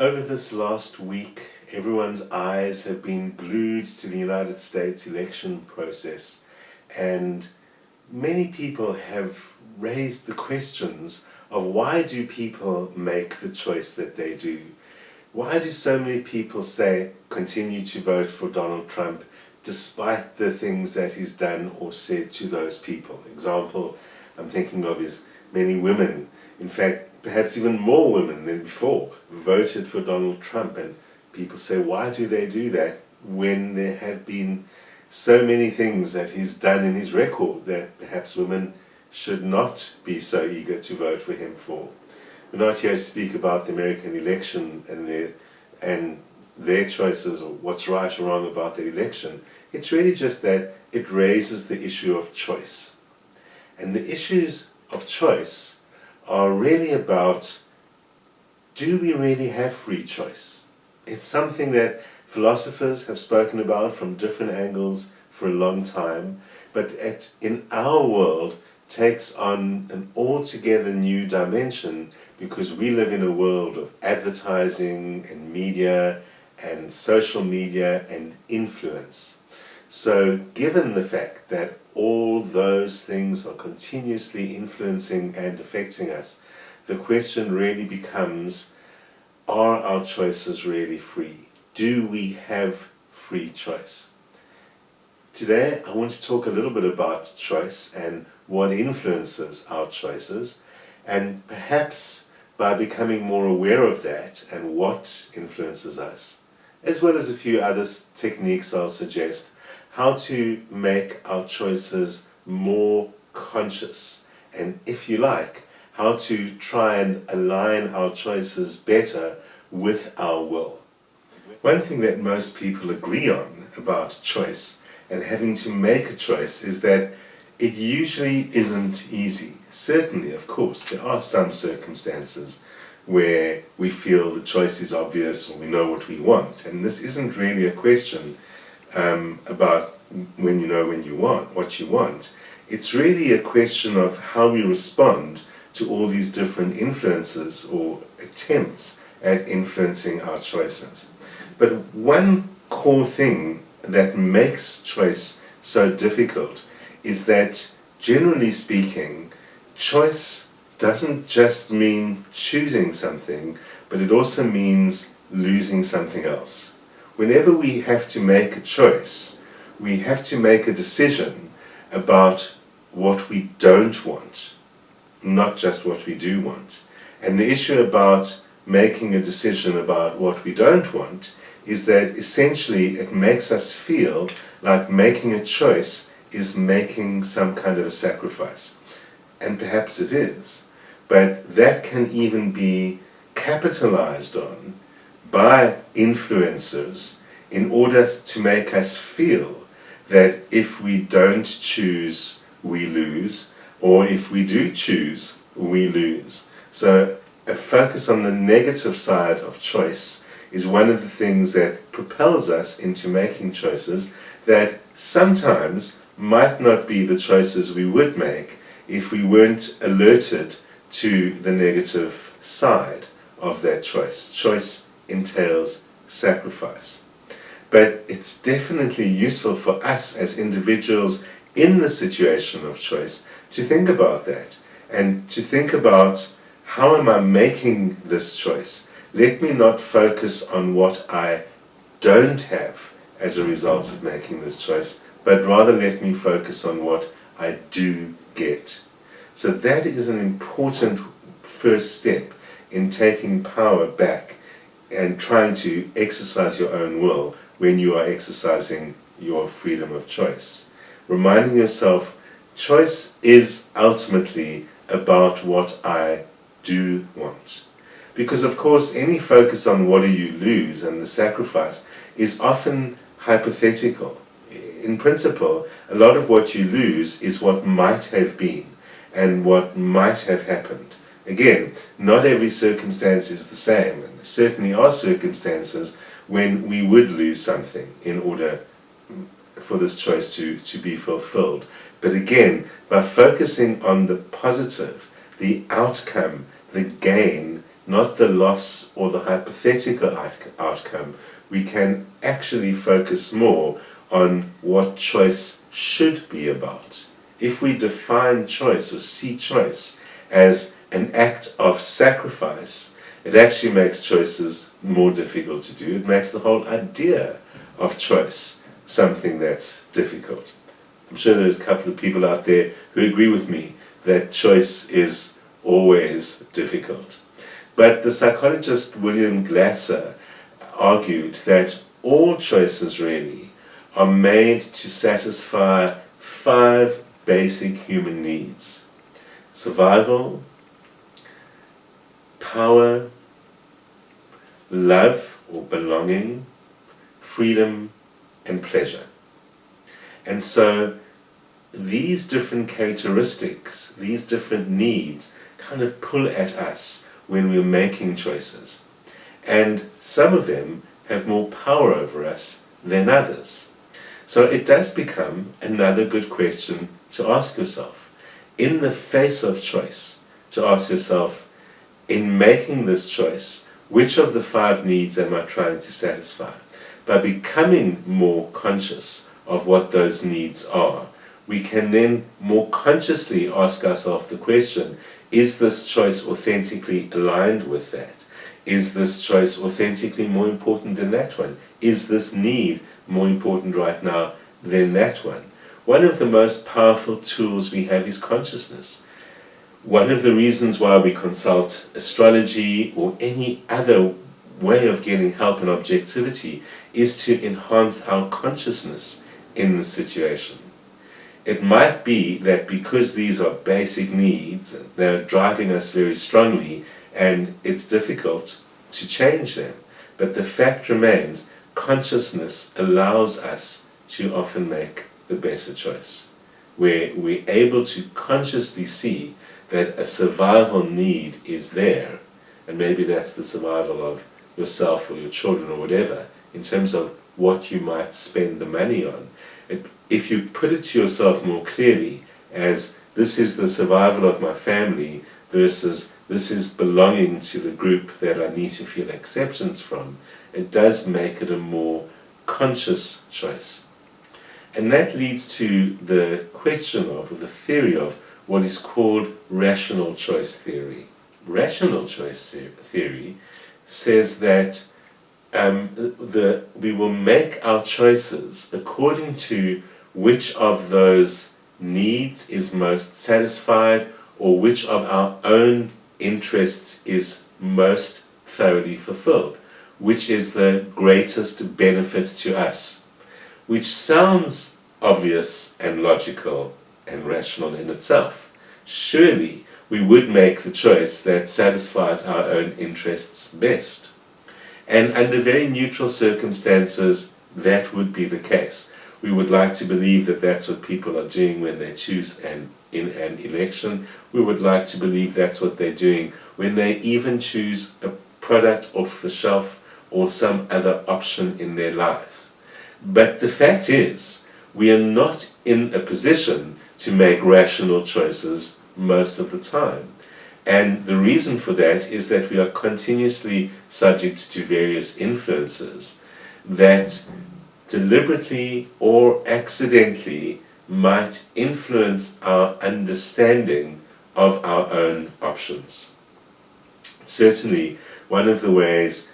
Over this last week, everyone's eyes have been glued to the United States election process, and many people have raised the questions of why do people make the choice that they do? Why do so many people say continue to vote for Donald Trump despite the things that he's done or said to those people? Example I'm thinking of is many women, in fact perhaps even more women than before, voted for Donald Trump, and people say why do they do that when there have been so many things that he's done in his record that perhaps women should not be so eager to vote for him for. We're not here to speak about the American election and their choices or what's right or wrong about the election. It's really just that it raises the issue of choice. And the issues of choice are really about, do we really have free choice? It's something that philosophers have spoken about from different angles for a long time, but in our world takes on an altogether new dimension because we live in a world of advertising and media and social media and influence. So given the fact that all those things are continuously influencing and affecting us, the question really becomes, are our choices really free? Do we have free choice? Today I want to talk a little bit about choice and what influences our choices, and perhaps by becoming more aware of that and what influences us, as well as a few other techniques I'll suggest, how to make our choices more conscious, and if you like, how to try and align our choices better with our will. One thing that most people agree on about choice and having to make a choice is that it usually isn't easy. Certainly, of course, there are some circumstances where we feel the choice is obvious or we know what we want, and this isn't really a question about when you know what you want. It's really a question of how we respond to all these different influences or attempts at influencing our choices. But one core thing that makes choice so difficult is that, generally speaking, choice doesn't just mean choosing something, but it also means losing something else. Whenever we have to make a choice, we have to make a decision about what we don't want, not just what we do want. And the issue about making a decision about what we don't want is that essentially it makes us feel like making a choice is making some kind of a sacrifice. And perhaps it is, but that can even be capitalized on by influencers in order to make us feel that if we don't choose, we lose, or if we do choose, we lose. So a focus on the negative side of choice is one of the things that propels us into making choices that sometimes might not be the choices we would make if we weren't alerted to the negative side of that choice. Choice entails sacrifice. But it's definitely useful for us as individuals in the situation of choice to think about that and to think about, how am I making this choice? Let me not focus on what I don't have as a result of making this choice, but rather let me focus on what I do get. So that is an important first step in taking power back and trying to exercise your own will when you are exercising your freedom of choice. Reminding yourself, choice is ultimately about what I do want. Because of course any focus on what do you lose and the sacrifice is often hypothetical. In principle, a lot of what you lose is what might have been and what might have happened. Again, not every circumstance is the same, and there certainly are circumstances when we would lose something in order for this choice to be fulfilled. But again, by focusing on the positive, the outcome, the gain, not the loss or the hypothetical outcome. We can actually focus more on what choice should be about. If we define choice or see choice as an act of sacrifice, it actually makes choices more difficult to do. It makes the whole idea of choice something that's difficult. I'm sure there's a couple of people out there who agree with me that choice is always difficult. But the psychologist William Glasser argued that all choices really are made to satisfy 5 basic human needs: survival, power, love or belonging, freedom, and pleasure. And so these different characteristics, these different needs kind of pull at us when we're making choices. And some of them have more power over us than others. So it does become another good question to ask yourself, in the face of choice, to ask yourself, in making this choice, which of the 5 needs am I trying to satisfy? By becoming more conscious of what those needs are, we can then more consciously ask ourselves the question, is this choice authentically aligned with that? Is this choice authentically more important than that one? Is this need more important right now than that one? One of the most powerful tools we have is consciousness. One of the reasons why we consult astrology or any other way of getting help and objectivity is to enhance our consciousness in the situation. It might be that because these are basic needs, they're driving us very strongly, and it's difficult to change them. But the fact remains, consciousness allows us to often make the better choice, where we're able to consciously see that a survival need is there, and maybe that's the survival of yourself or your children or whatever, in terms of what you might spend the money on. If you put it to yourself more clearly as this is the survival of my family versus this is belonging to the group that I need to feel acceptance from, it does make it a more conscious choice. And that leads to the question of, or the theory of, what is called rational choice theory. Rational choice theory says that we will make our choices according to which of those needs is most satisfied, or which of our own interests is most thoroughly fulfilled, which is the greatest benefit to us, which sounds obvious and logical and rational in itself. Surely we would make the choice that satisfies our own interests best. And under very neutral circumstances, that would be the case. We would like to believe that that's what people are doing when they choose in an election. We would like to believe that's what they're doing when they even choose a product off the shelf or some other option in their life. But the fact is, we are not in a position to make rational choices most of the time. And the reason for that is that we are continuously subject to various influences that deliberately or accidentally might influence our understanding of our own options. Certainly, one of the ways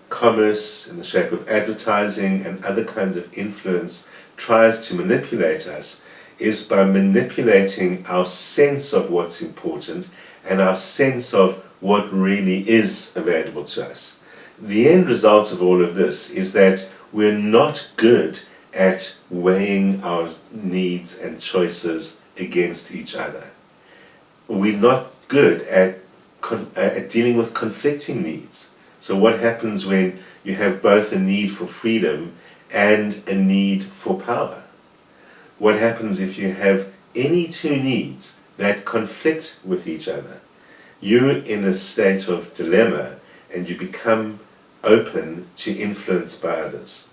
commerce in the shape of advertising and other kinds of influence tries to manipulate us is by manipulating our sense of what's important and our sense of what really is available to us. The end result of all of this is that we're not good at weighing our needs and choices against each other. We're not good at dealing with conflicting needs. So what happens when you have both a need for freedom and a need for power? What happens if you have any 2 needs that conflict with each other? You're in a state of dilemma and you become open to influence by others.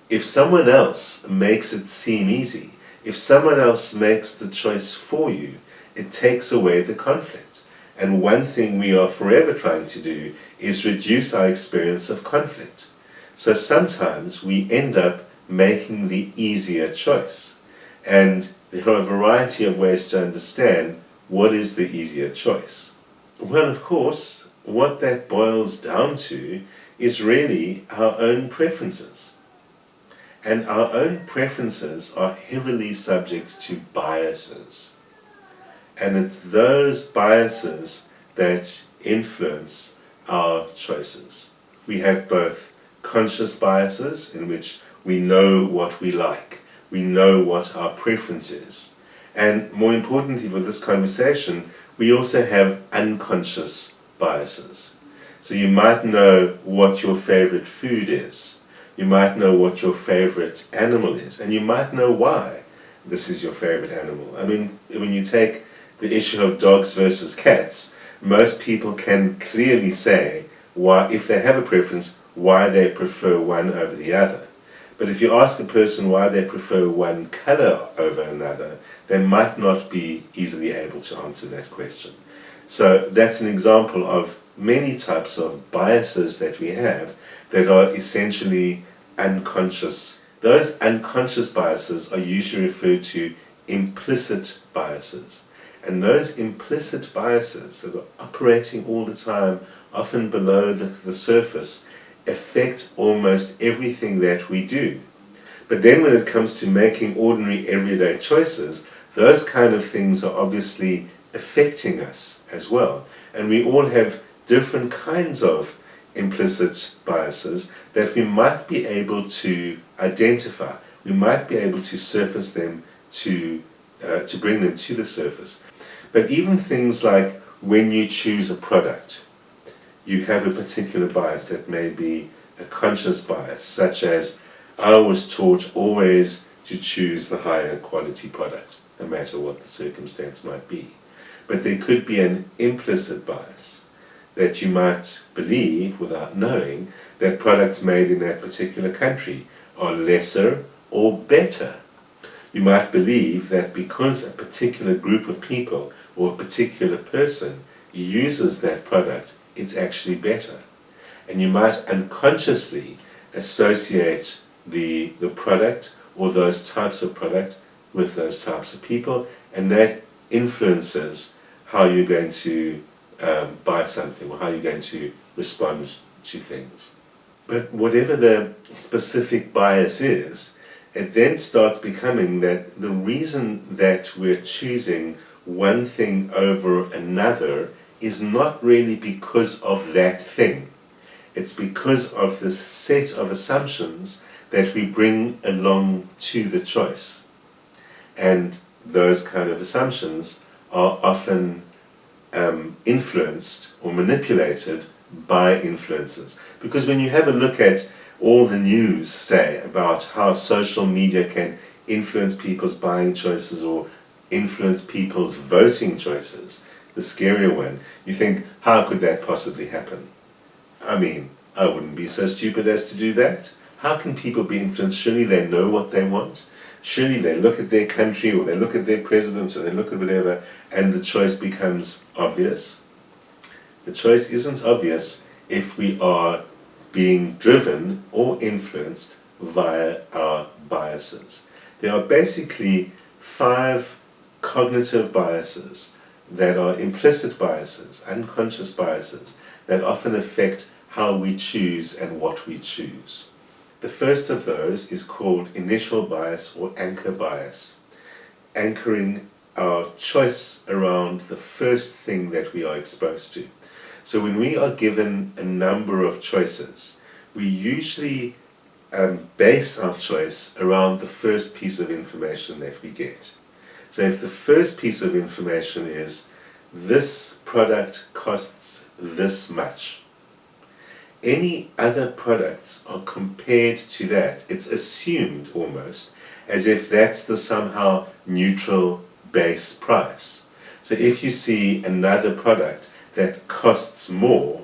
If someone else makes it seem easy, if someone else makes the choice for you, it takes away the conflict. And one thing we are forever trying to do is reduce our experience of conflict. So sometimes we end up making the easier choice. And there are a variety of ways to understand what is the easier choice. Well, of course, what that boils down to is really our own preferences. And our own preferences are heavily subject to biases. And it's those biases that influence our choices. We have both conscious biases, in which we know what we like, we know what our preference is. And more importantly for this conversation, we also have unconscious biases. So you might know what your favorite food is. You might know what your favorite animal is, and you might know why this is your favorite animal. I mean, when you take the issue of dogs versus cats, most people can clearly say why, if they have a preference, why they prefer one over the other. But if you ask a person why they prefer one color over another, they might not be easily able to answer that question. So that's an example of many types of biases that we have that are essentially unconscious. Those unconscious biases are usually referred to implicit biases. And those implicit biases that are operating all the time, often below the surface, affect almost everything that we do. But then when it comes to making ordinary everyday choices, those kind of things are obviously affecting us as well. And we all have different kinds of implicit biases that we might be able to identify. We might be able to surface them to bring them to the surface. But even things like when you choose a product, you have a particular bias that may be a conscious bias, such as I was taught always to choose the higher quality product, no matter what the circumstance might be. But there could be an implicit bias that you might believe, without knowing, that products made in that particular country are lesser or better. You might believe that because a particular group of people or a particular person uses that product, it's actually better. And you might unconsciously associate the product or those types of product with those types of people, and that influences how you're going to buy something or how you're going to respond to things. But whatever the specific bias is, it then starts becoming that the reason that we're choosing one thing over another is not really because of that thing. It's because of this set of assumptions that we bring along to the choice. And those kind of assumptions are often influenced or manipulated by influencers. Because when you have a look at all the news, say, about how social media can influence people's buying choices or influence people's voting choices, the scarier one, you think, how could that possibly happen? I mean, I wouldn't be so stupid as to do that. How can people be influenced? Surely they know what they want. Surely they look at their country or they look at their president or they look at whatever and the choice becomes obvious. The choice isn't obvious if we are being driven or influenced via our biases. There are basically 5 cognitive biases that are implicit biases, unconscious biases, that often affect how we choose and what we choose. The first of those is called initial bias or anchor bias, anchoring our choice around the first thing that we are exposed to. So when we are given a number of choices, we usually base our choice around the first piece of information that we get. So if the first piece of information is, this product costs this much, any other products are compared to that. It's assumed almost as if that's the somehow neutral base price. So if you see another product that costs more,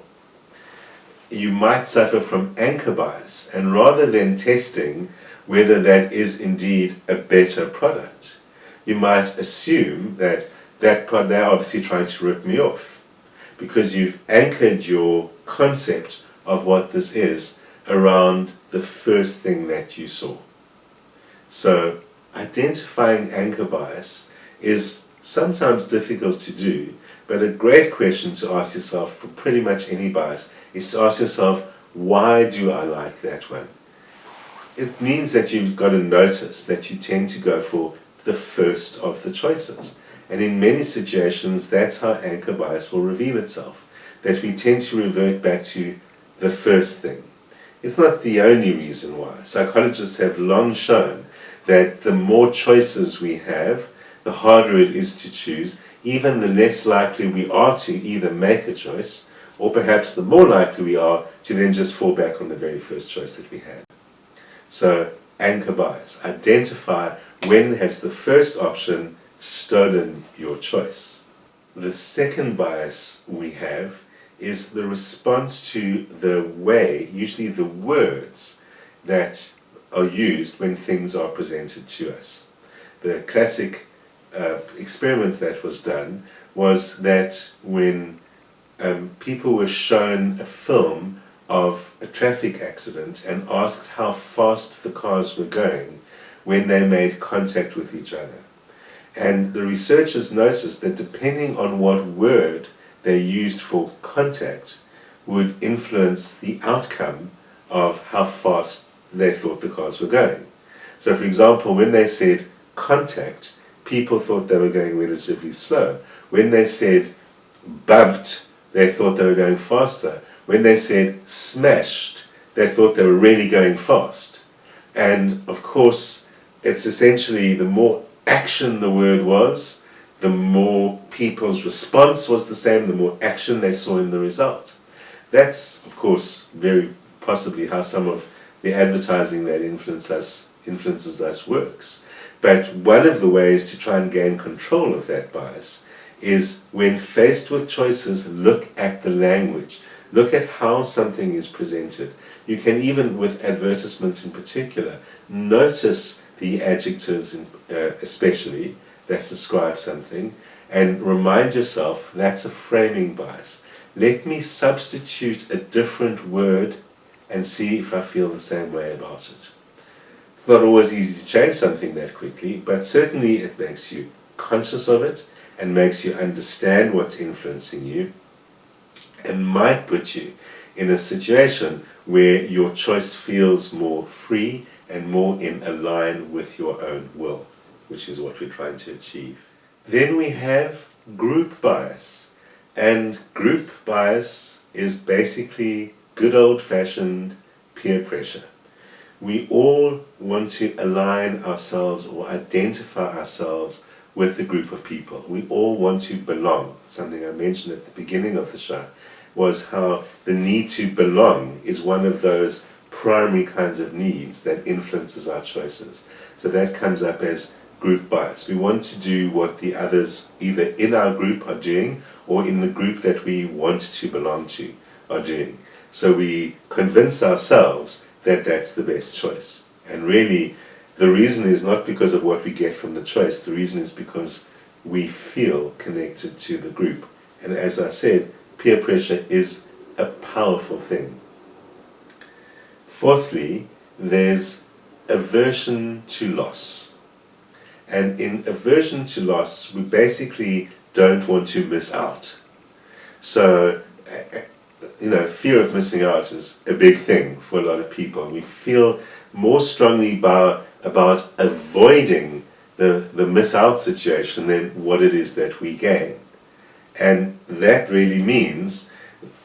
you might suffer from anchor bias, and rather than testing whether that is indeed a better product, you might assume that they're obviously trying to rip me off. because you've anchored your concept of what this is around the first thing that you saw. So identifying anchor bias is sometimes difficult to do, but a great question to ask yourself for pretty much any bias is to ask yourself, why do I like that one? It means that you've got to notice that you tend to go for the first of the choices. And in many situations, that's how anchor bias will reveal itself, that we tend to revert back to the first thing. It's not the only reason why. Psychologists have long shown that the more choices we have, the harder it is to choose, even the less likely we are to either make a choice, or perhaps the more likely we are to then just fall back on the very first choice that we had. So, anchor bias. Identify when has the first option stolen your choice. The second bias we have is the response to the way, usually the words, that are used when things are presented to us. The classic experiment that was done was that when people were shown a film of a traffic accident and asked how fast the cars were going when they made contact with each other. And the researchers noticed that depending on what word they used for contact would influence the outcome of how fast they thought the cars were going. So for example, when they said contact, people thought they were going relatively slow. When they said bumped, they thought they were going faster. When they said smashed, they thought they were really going fast. And of course, it's essentially the more action the word was, the more people's response was the same, the more action they saw in the result. That's, of course, very possibly how some of the advertising that influences us works. But one of the ways to try and gain control of that bias is when faced with choices, look at the language. Look at how something is presented. You can even, with advertisements in particular, notice the adjectives especially that describe something and remind yourself that's a framing bias. Let me substitute a different word and see if I feel the same way about it. It's not always easy to change something that quickly, but certainly it makes you conscious of it and makes you understand what's influencing you, and might put you in a situation where your choice feels more free and more in line with your own will, which is what we're trying to achieve. Then we have group bias. And group bias is basically good old-fashioned peer pressure. We all want to align ourselves or identify ourselves with a group of people. We all want to belong. Something I mentioned at the beginning of the show was how the need to belong is one of those primary kinds of needs that influences our choices. So that comes up as group bias. We want to do what the others either in our group are doing or in the group that we want to belong to are doing. So we convince ourselves that that's the best choice. And really, the reason is not because of what we get from the choice. The reason is because we feel connected to the group. And as I said, peer pressure is a powerful thing. Fourthly, there's aversion to loss. And in aversion to loss, we basically don't want to miss out. So, fear of missing out is a big thing for a lot of people. We feel more strongly about avoiding the miss out situation than what it is that we gain. And that really means,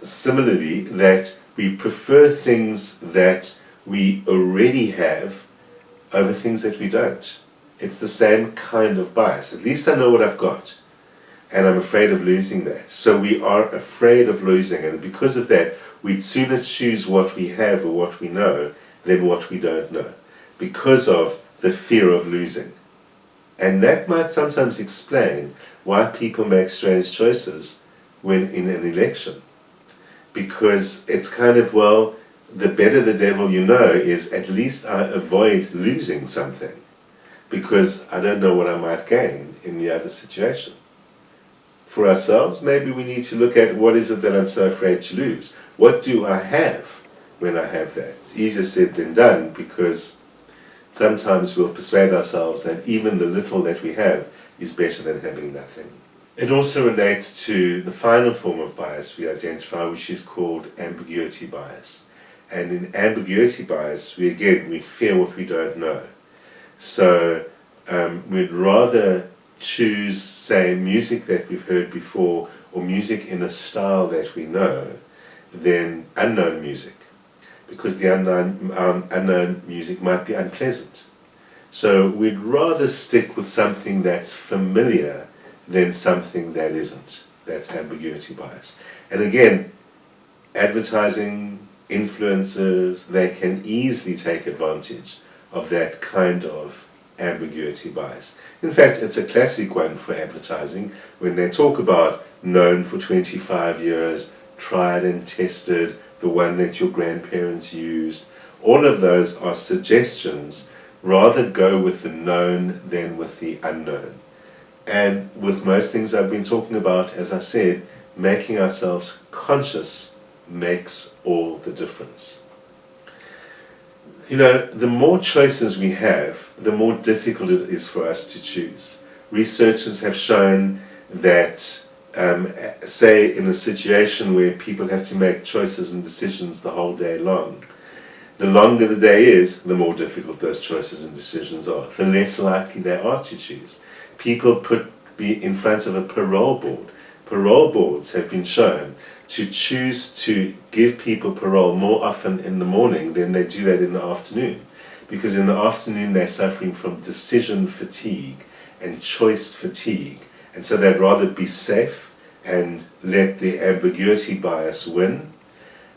similarly, that we prefer things that we already have over things that we don't. It's the same kind of bias. At least I know what I've got, and I'm afraid of losing that. So we are afraid of losing, and because of that, we'd sooner choose what we have or what we know than what we don't know, because of the fear of losing. And that might sometimes explain why people make strange choices when in an election. Because it's kind of, well, the better the devil you know is at least I avoid losing something, because I don't know what I might gain in the other situation. for ourselves, maybe we need to look at what is it that I'm so afraid to lose? What do I have when I have that? It's easier said than done, because sometimes we'll persuade ourselves that even the little that we have is better than having nothing. It also relates to the final form of bias we identify, which is called ambiguity bias. And in ambiguity bias, we fear what we don't know. So we'd rather choose, say, music that we've heard before, or music in a style that we know, than unknown music, because the unknown music might be unpleasant. So we'd rather stick with something that's familiar than something that isn't. That's ambiguity bias. And again, advertising, influencers, they can easily take advantage of that kind of ambiguity bias. In fact, it's a classic one for advertising when they talk about known for 25 years, tried and tested, the one that your grandparents used. All of those are suggestions. Rather go with the known than with the unknown. And with most things I've been talking about, as I said, making ourselves conscious makes all the difference. You know, the more choices we have, the more difficult it is for us to choose. Researchers have shown that, say, in a situation where people have to make choices and decisions the whole day long, the longer the day is, the more difficult those choices and decisions are, the less likely they are to choose. People be in front of a parole board. Parole boards have been shown to choose to give people parole more often in the morning than they do that in the afternoon. Because in the afternoon they're suffering from decision fatigue and choice fatigue. And so they'd rather be safe and let the ambiguity bias win,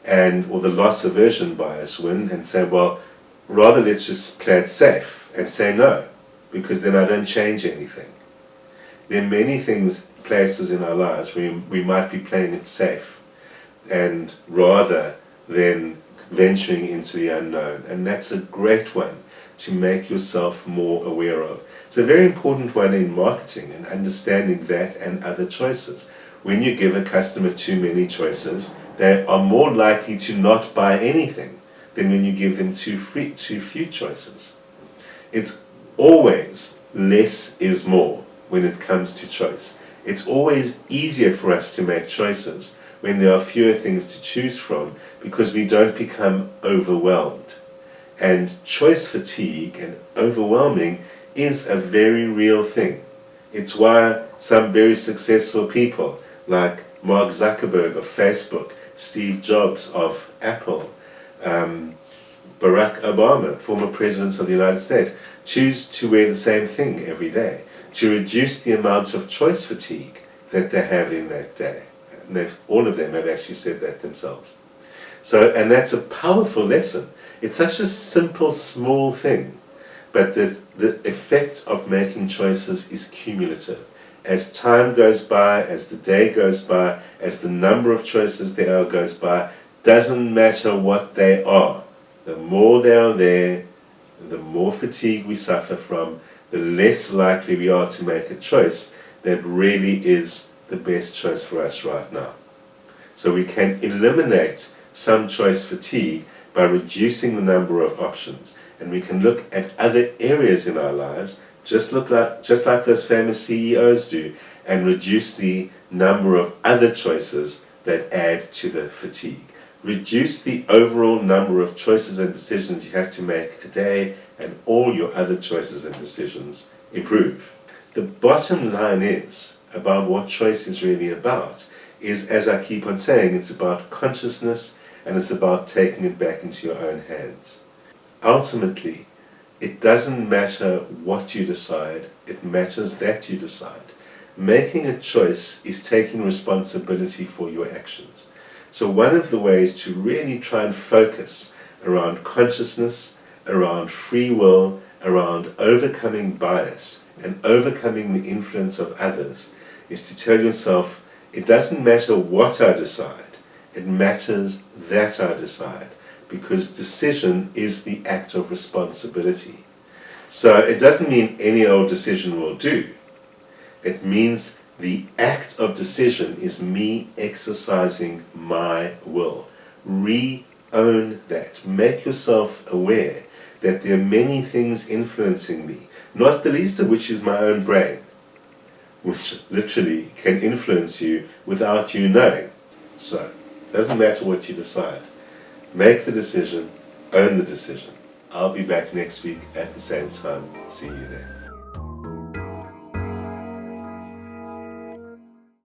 or the loss aversion bias win, and say, well, rather let's just play it safe and say no, because then I don't change anything. There are many places in our lives where we might be playing it safe, and rather than venturing into the unknown. And that's a great one to make yourself more aware of. It's a very important one in marketing, and understanding that and other choices. When you give a customer too many choices, they are more likely to not buy anything than when you give them too few choices. It's always less is more when it comes to choice. It's always easier for us to make choices when there are fewer things to choose from, because we don't become overwhelmed. And choice fatigue and overwhelming is a very real thing. It's why some very successful people like Mark Zuckerberg of Facebook, Steve Jobs of Apple, Barack Obama, former president of the United States, choose to wear the same thing every day to reduce the amount of choice fatigue that they have in that day. And all of them have actually said that themselves. So, and that's a powerful lesson. It's such a simple, small thing, but the effect of making choices is cumulative. As time goes by, as the day goes by, as the number of choices there are goes by, doesn't matter what they are. The more they are there, the more fatigue we suffer from, the less likely we are to make a choice that really is the best choice for us right now. So we can eliminate some choice fatigue by reducing the number of options, and we can look at other areas in our lives, just like those famous CEOs do, and reduce the number of other choices that add to the fatigue. Reduce the overall number of choices and decisions you have to make a day, and all your other choices and decisions improve. The bottom line is about what choice is really about is, as I keep on saying, it's about consciousness, and it's about taking it back into your own hands. Ultimately, it doesn't matter what you decide, it matters that you decide. Making a choice is taking responsibility for your actions. So one of the ways to really try and focus around consciousness, around free will, around overcoming bias and overcoming the influence of others is to tell yourself, it doesn't matter what I decide, it matters that I decide, because decision is the act of responsibility. So it doesn't mean any old decision will do. It means The act of decision is me exercising my will. Re-own that. Make yourself aware that there are many things influencing me, not the least of which is my own brain, which literally can influence you without you knowing. So, it doesn't matter what you decide. Make the decision, own the decision. I'll be back next week at the same time. See you there.